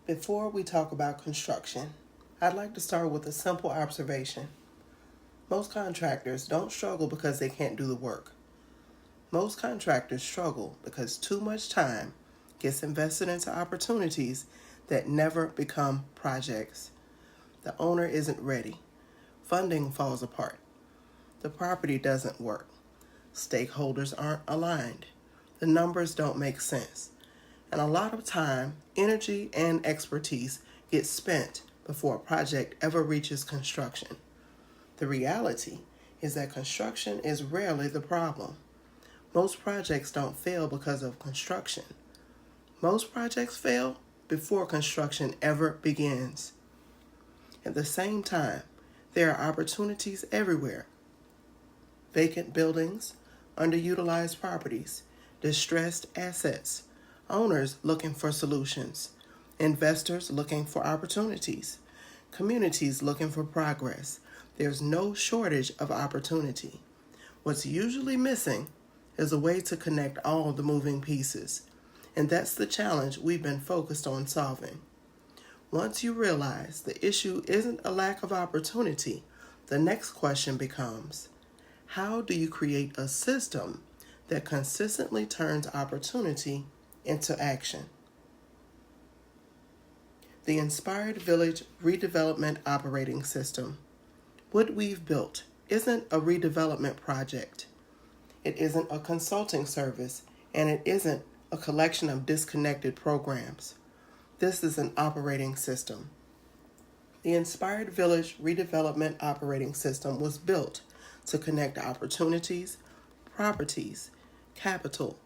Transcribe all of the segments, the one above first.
Before we talk about construction, I'd like to start with a simple observation. Most contractors don't struggle because they can't do the work. Most contractors struggle because too much time gets invested into opportunities that never become projects. The owner isn't ready. Funding falls apart. The property doesn't work. Stakeholders aren't aligned. The numbers don't make sense. And a lot of time, energy, and expertise get spent before a project ever reaches construction. The reality is that construction is rarely the problem. Most projects don't fail because of construction. Most projects fail before construction ever begins. At the same time, there are opportunities everywhere. Vacant buildings, underutilized properties, distressed assets, owners looking for solutions, investors looking for opportunities, communities looking for progress. There's no shortage of opportunity. What's usually missing is a way to connect all the moving pieces, and that's the challenge we've been focused on solving. Once you realize the issue isn't a lack of opportunity, the next question becomes, how do you create a system that consistently turns opportunity into action? The Inspired Village Redevelopment Operating System. What we've built isn't a redevelopment project. It isn't a consulting service, and it isn't a collection of disconnected programs. This is an operating system. The Inspired Village Redevelopment Operating System was built to connect opportunities, properties, capital,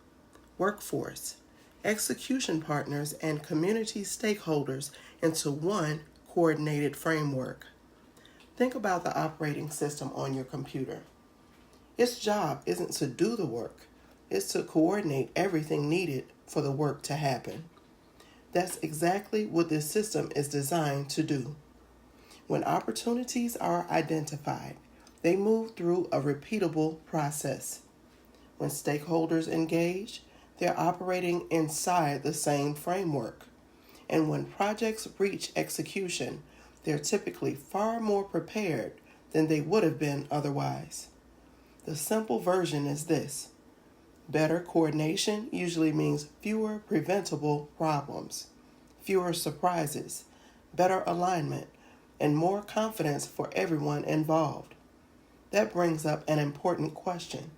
workforce, execution partners, and community stakeholders into one coordinated framework. Think about the operating system on your computer. Its job isn't to do the work, it's to coordinate everything needed for the work to happen. That's exactly what this system is designed to do. When opportunities are identified, they move through a repeatable process. When stakeholders engage, they're operating inside the same framework. And when projects reach execution, they're typically far more prepared than they would have been otherwise. The simple version is this. Better coordination usually means fewer preventable problems, fewer surprises, better alignment, and more confidence for everyone involved. That brings up an important question.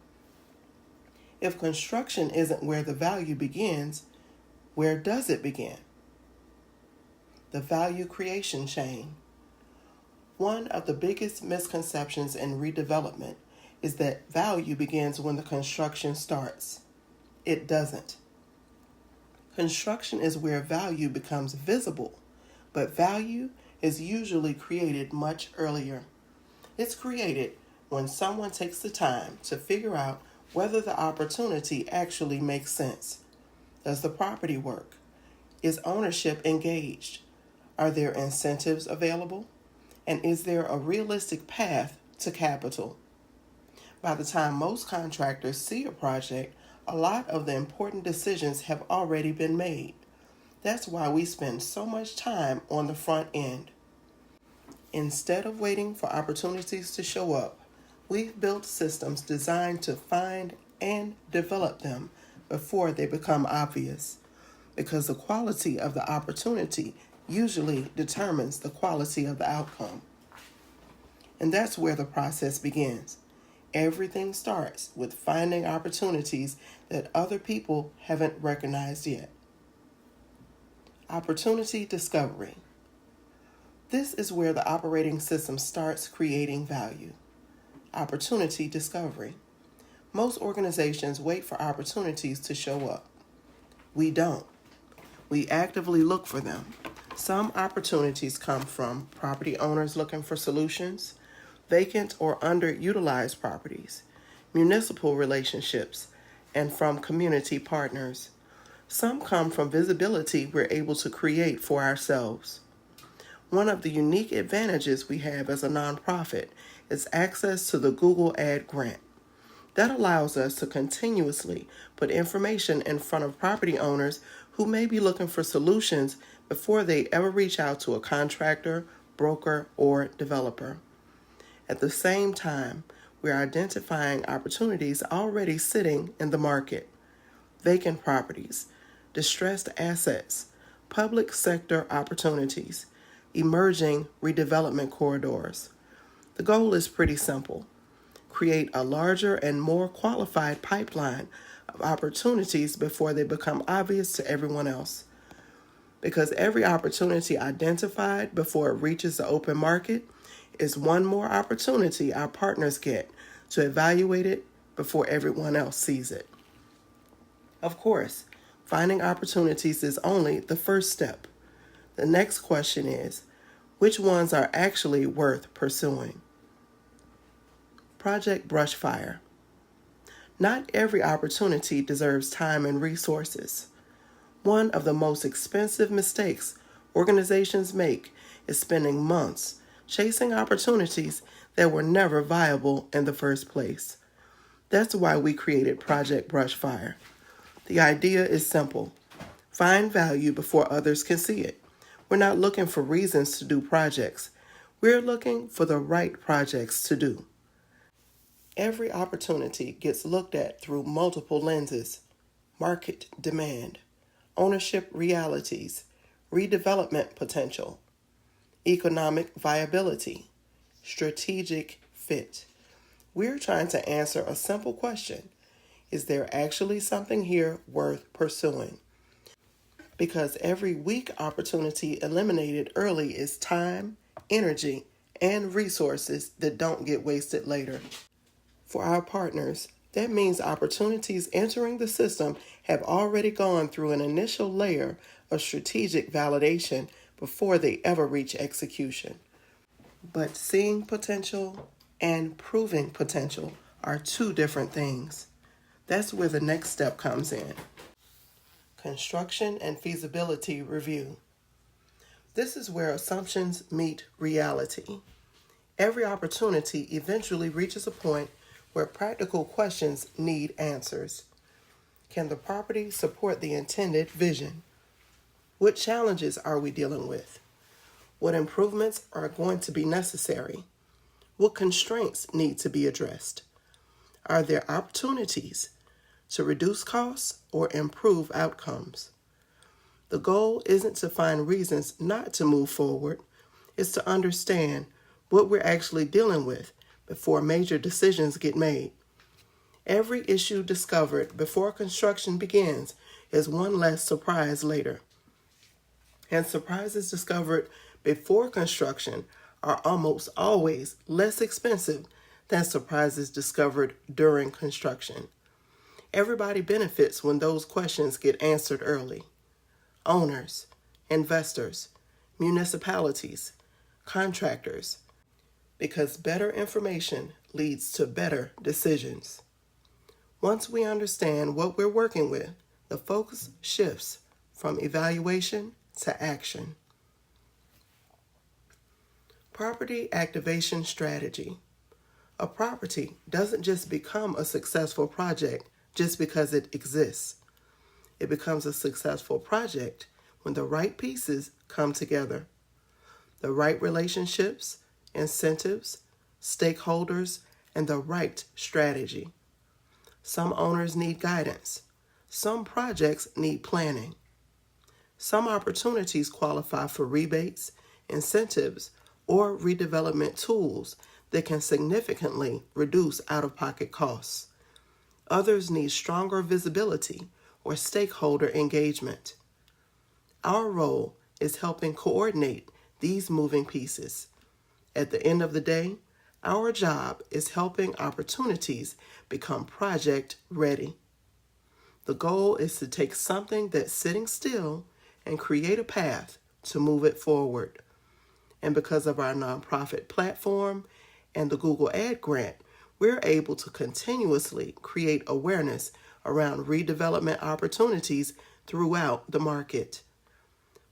If construction isn't where the value begins, where does it begin? The value creation chain. One of the biggest misconceptions in redevelopment is that value begins when the construction starts. It doesn't. Construction is where value becomes visible, but value is usually created much earlier. It's created when someone takes the time to figure out whether the opportunity actually makes sense. Does the property work? Is ownership engaged? Are there incentives available? And is there a realistic path to capital? By the time most contractors see a project, a lot of the important decisions have already been made. That's why we spend so much time on the front end. Instead of waiting for opportunities to show up, we've built systems designed to find and develop them before they become obvious, because the quality of the opportunity usually determines the quality of the outcome. And that's where the process begins. Everything starts with finding opportunities that other people haven't recognized yet. Opportunity discovery. This is where the operating system starts creating value. Opportunity discovery. Most organizations wait for opportunities to show up. We don't. We actively look for them. Some opportunities come from property owners looking for solutions, vacant or underutilized properties, municipal relationships, and from community partners. Some come from visibility we're able to create for ourselves. One of the unique advantages we have as a nonprofit is access to the Google Ad Grant. That allows us to continuously put information in front of property owners who may be looking for solutions before they ever reach out to a contractor, broker, or developer. At the same time, we're identifying opportunities already sitting in the market: vacant properties, distressed assets, public sector opportunities, emerging redevelopment corridors. The goal is pretty simple: create a larger and more qualified pipeline of opportunities before they become obvious to everyone else. Because every opportunity identified before it reaches the open market is one more opportunity our partners get to evaluate it before everyone else sees it. Of course, finding opportunities is only the first step. The next question is, which ones are actually worth pursuing? Project Brush Fire. Not every opportunity deserves time and resources. One of the most expensive mistakes organizations make is spending months chasing opportunities that were never viable in the first place. That's why we created Project Brush Fire. The idea is simple: find value before others can see it. We're not looking for reasons to do projects. We're looking for the right projects to do. Every opportunity gets looked at through multiple lenses: market demand, ownership realities, redevelopment potential, economic viability, strategic fit. We're trying to answer a simple question: is there actually something here worth pursuing? Because every weak opportunity eliminated early is time, energy, and resources that don't get wasted later. For our partners, that means opportunities entering the system have already gone through an initial layer of strategic validation before they ever reach execution. But seeing potential and proving potential are two different things. That's where the next step comes in: construction and feasibility review. This is where assumptions meet reality. Every opportunity eventually reaches a point where practical questions need answers. Can the property support the intended vision? What challenges are we dealing with? What improvements are going to be necessary? What constraints need to be addressed? Are there opportunities to reduce costs or improve outcomes? The goal isn't to find reasons not to move forward, it's to understand what we're actually dealing with before major decisions get made. Every issue discovered before construction begins is one less surprise later. And surprises discovered before construction are almost always less expensive than surprises discovered during construction. Everybody benefits when those questions get answered early: owners, investors, municipalities, contractors, because better information leads to better decisions. Once we understand what we're working with, the focus shifts from evaluation to action. Property activation strategy. A property doesn't just become a successful project just because it exists. It becomes a successful project when the right pieces come together: the right relationships, incentives, stakeholders, and the right strategy. Some owners need guidance. Some projects need planning. Some opportunities qualify for rebates, incentives, or redevelopment tools that can significantly reduce out-of-pocket costs. Others need stronger visibility or stakeholder engagement. Our role is helping coordinate these moving pieces. At the end of the day, our job is helping opportunities become project ready. The goal is to take something that's sitting still and create a path to move it forward. And because of our nonprofit platform and the Google Ad Grant, we're able to continuously create awareness around redevelopment opportunities throughout the market.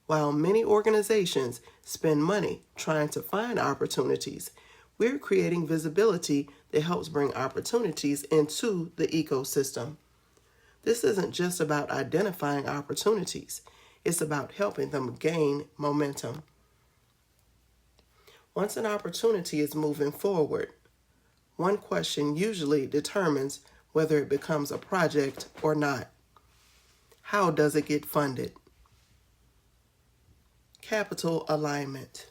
While many organizations spend money trying to find opportunities, we're creating visibility that helps bring opportunities into the ecosystem. This isn't just about identifying opportunities, it's about helping them gain momentum. Once an opportunity is moving forward, one question usually determines whether it becomes a project or not. How does it get funded? Capital alignment.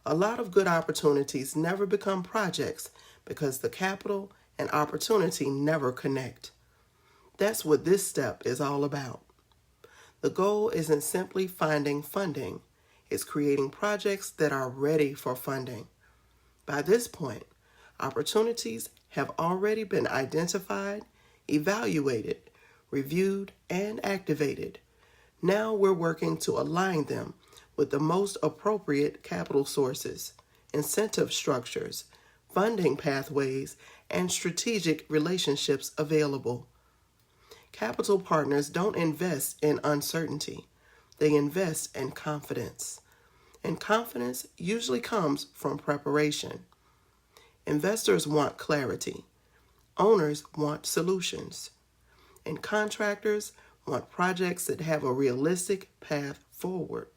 A lot of good opportunities never become projects because the capital and opportunity never connect. That's what this step is all about. The goal isn't simply finding funding, it's creating projects that are ready for funding. By this point, opportunities have already been identified, evaluated, reviewed, and activated. Now we're working to align them with the most appropriate capital sources, incentive structures, funding pathways, and strategic relationships available. Capital partners don't invest in uncertainty. They invest in confidence. And confidence usually comes from preparation. Investors want clarity. Owners want solutions. And contractors want projects that have a realistic path forward.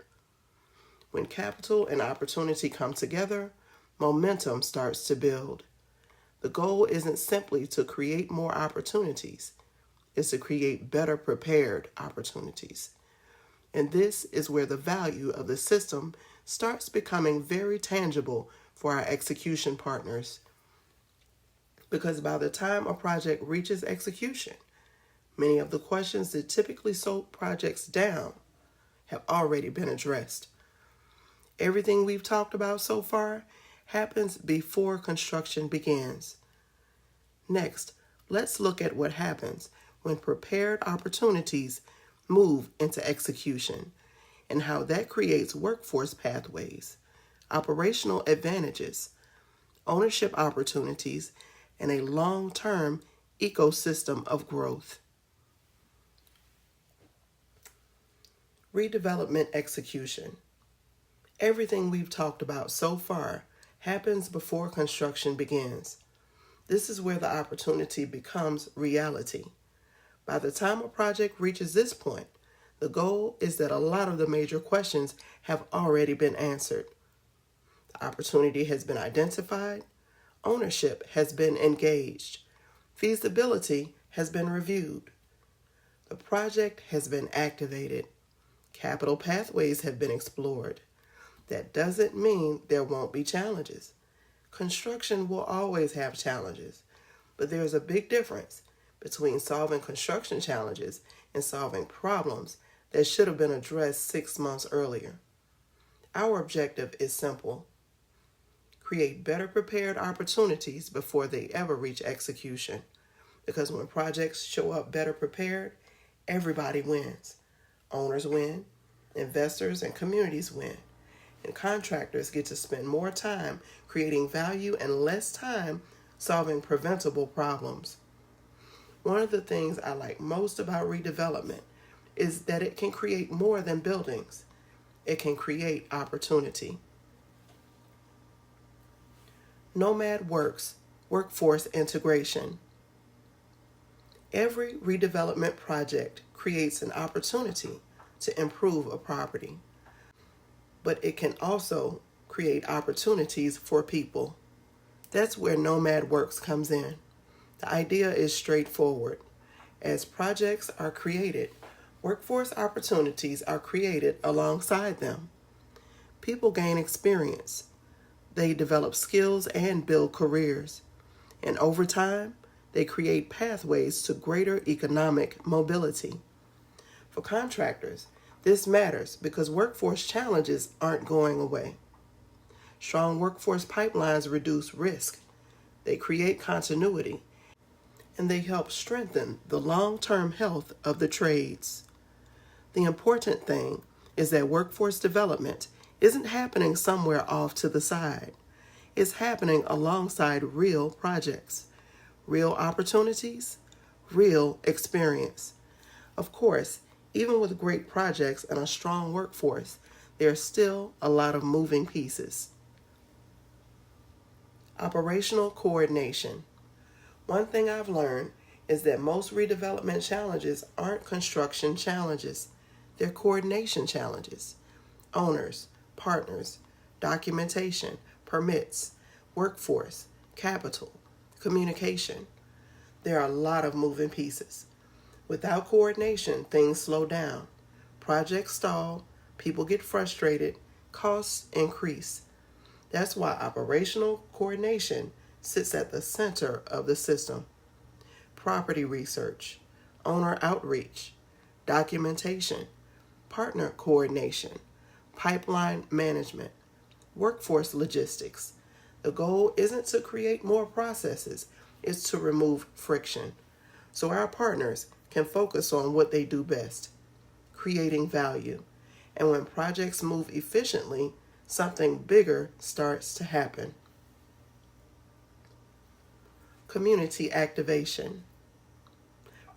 When capital and opportunity come together, momentum starts to build. The goal isn't simply to create more opportunities, it's to create better prepared opportunities. And this is where the value of the system starts becoming very tangible for our execution partners. Because by the time a project reaches execution, many of the questions that typically slow projects down have already been addressed. Everything we've talked about so far happens before construction begins. Next, let's look at what happens when prepared opportunities move into execution and how that creates workforce pathways, operational advantages, ownership opportunities, and a long-term ecosystem of growth. Redevelopment execution. Everything we've talked about so far happens before construction begins. This is where the opportunity becomes reality. By the time a project reaches this point, the goal is that a lot of the major questions have already been answered. The opportunity has been identified, ownership has been engaged, feasibility has been reviewed, the project has been activated, capital pathways have been explored. That doesn't mean there won't be challenges. Construction will always have challenges, but there's a big difference between solving construction challenges and solving problems that should have been addressed 6 months earlier. Our objective is simple: create better prepared opportunities before they ever reach execution. Because when projects show up better prepared, everybody wins. Owners win, investors and communities win, and contractors get to spend more time creating value and less time solving preventable problems. One of the things I like most about redevelopment is that it can create more than buildings. It can create opportunity. Nomad Works, workforce integration. Every redevelopment project creates an opportunity to improve a property, but it can also create opportunities for people. That's where Nomad Works comes in. The idea is straightforward. As projects are created, workforce opportunities are created alongside them. People gain experience. They develop skills and build careers. And over time, they create pathways to greater economic mobility. For contractors, this matters because workforce challenges aren't going away. Strong workforce pipelines reduce risk. They create continuity, and they help strengthen the long-term health of the trades. The important thing is that workforce development isn't happening somewhere off to the side. It's happening alongside real projects, real opportunities, real experience. Of course, even with great projects and a strong workforce, there's still a lot of moving pieces. Operational coordination. One thing I've learned is that most redevelopment challenges aren't construction challenges, they're coordination challenges. Owners, partners, documentation, permits, workforce, capital, communication. There are a lot of moving pieces. Without coordination, things slow down. Projects stall, people get frustrated, costs increase. That's why operational coordination sits at the center of the system. Property research, owner outreach, documentation, partner coordination, pipeline management, workforce logistics. The goal isn't to create more processes, it's to remove friction so our partners can focus on what they do best, creating value. And when projects move efficiently, something bigger starts to happen. Community activation.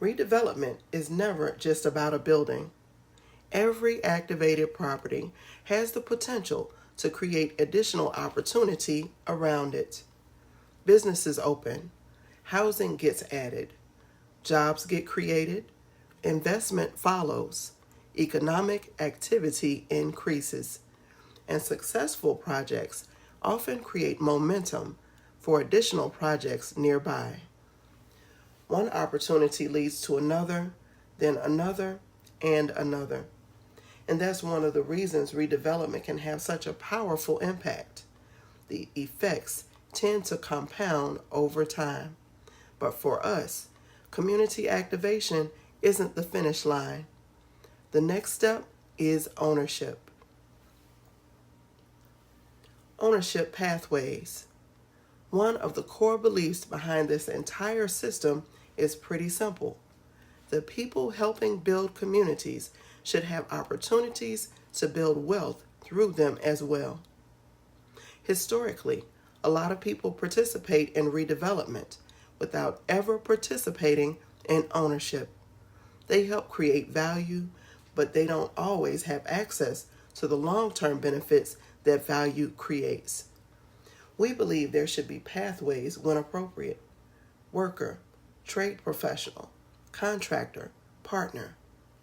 Redevelopment is never just about a building. Every activated property has the potential to create additional opportunity around it. Businesses open, housing gets added, jobs get created, investment follows, economic activity increases, and successful projects often create momentum for additional projects nearby. One opportunity leads to another, then another, and another. And that's one of the reasons redevelopment can have such a powerful impact. The effects tend to compound over time. But for us, community activation isn't the finish line. The next step is ownership. Ownership pathways. One of the core beliefs behind this entire system is pretty simple. The people helping build communities should have opportunities to build wealth through them as well. Historically, a lot of people participate in redevelopment without ever participating in ownership. They help create value, but they don't always have access to the long-term benefits that value creates. We believe there should be pathways when appropriate. Worker, trade professional, contractor, partner,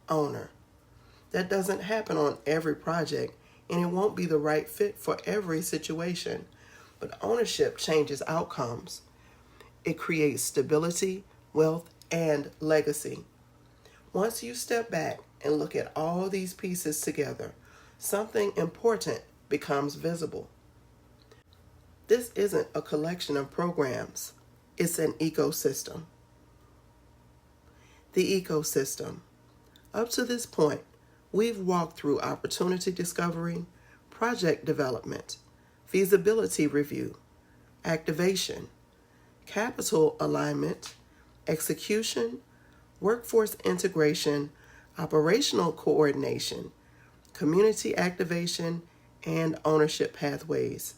owner. That doesn't happen on every project, and it won't be the right fit for every situation, but ownership changes outcomes. It creates stability, wealth, and legacy. Once you step back and look at all these pieces together, something important becomes visible. This isn't a collection of programs, it's an ecosystem. The ecosystem. Up to this point, we've walked through opportunity discovery, project development, feasibility review, activation, capital alignment, execution, workforce integration, operational coordination, community activation, and ownership pathways.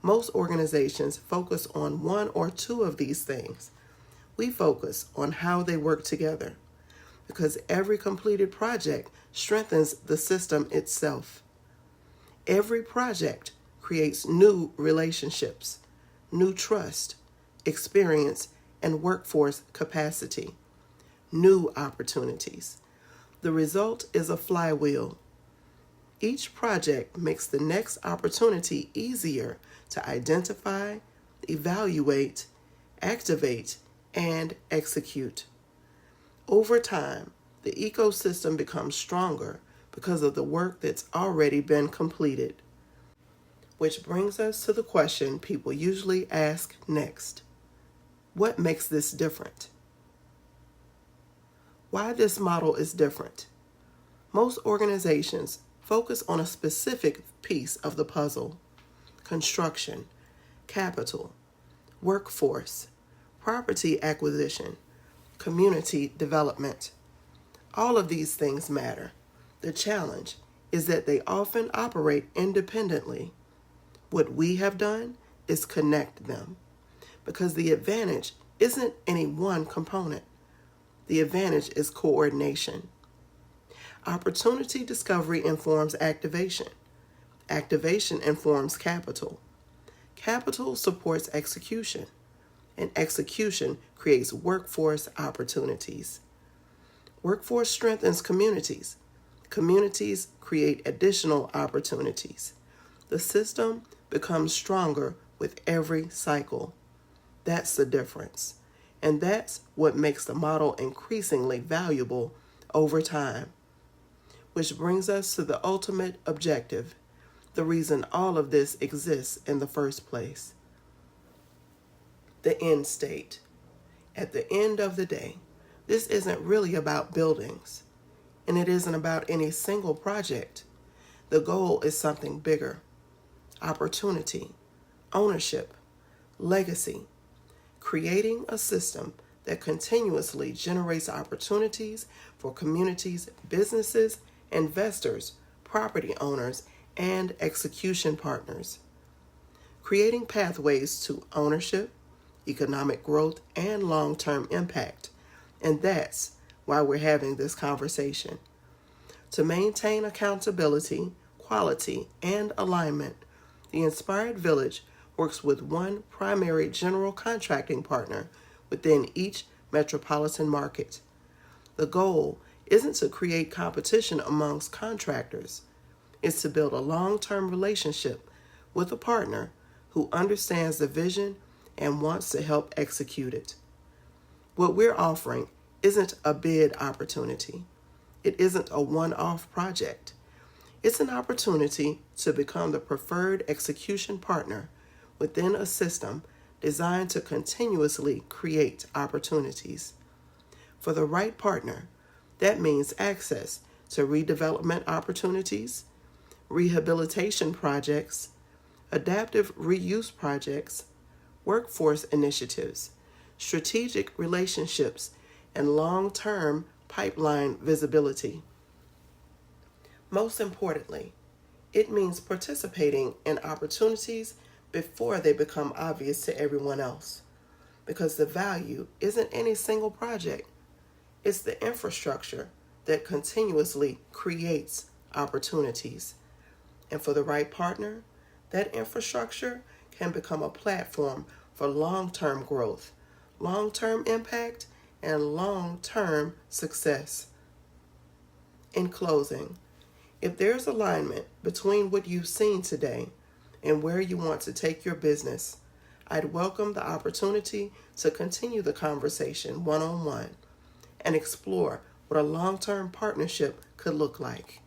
Most organizations focus on one or two of these things. We focus on how they work together because every completed project strengthens the system itself. Every project creates new relationships, new trust, experience, and workforce capacity, new opportunities. The result is a flywheel. Each project makes the next opportunity easier to identify, evaluate, activate, and execute. Over time, the ecosystem becomes stronger because of the work that's already been completed. Which brings us to the question people usually ask next. What makes this different? Why this model is different? Most organizations focus on a specific piece of the puzzle: construction, capital, workforce, property acquisition, community development. All of these things matter. The challenge is that they often operate independently. What we have done is connect them, because the advantage isn't any one component. The advantage is coordination. Opportunity discovery informs activation. Activation informs capital. Capital supports execution, and execution creates workforce opportunities. Workforce strengthens communities. Communities create additional opportunities. The system becomes stronger with every cycle. That's the difference. And that's what makes the model increasingly valuable over time. Which brings us to the ultimate objective, the reason all of this exists in the first place. The end state. At the end of the day, this isn't really about buildings, and it isn't about any single project. The goal is something bigger: opportunity, ownership, legacy, creating a system that continuously generates opportunities for communities, businesses, investors, property owners, and execution partners. Creating pathways to ownership, economic growth, and long-term impact. And that's why we're having this conversation. To maintain accountability, quality, and alignment, the Inspired Village works with one primary general contracting partner within each metropolitan market. The goal isn't to create competition amongst contractors. It's to build a long-term relationship with a partner who understands the vision and wants to help execute it. What we're offering isn't a bid opportunity. It isn't a one-off project. It's an opportunity to become the preferred execution partner within a system designed to continuously create opportunities. For the right partner, that means access to redevelopment opportunities, rehabilitation projects, adaptive reuse projects, workforce initiatives, strategic relationships, and long-term pipeline visibility. Most importantly, it means participating in opportunities before they become obvious to everyone else, because the value isn't any single project. It's the infrastructure that continuously creates opportunities. And for the right partner, that infrastructure can become a platform for long-term growth, long-term impact, and long-term success. In closing, if there's alignment between what you've seen today and where you want to take your business, I'd welcome the opportunity to continue the conversation one-on-one and explore what a long-term partnership could look like.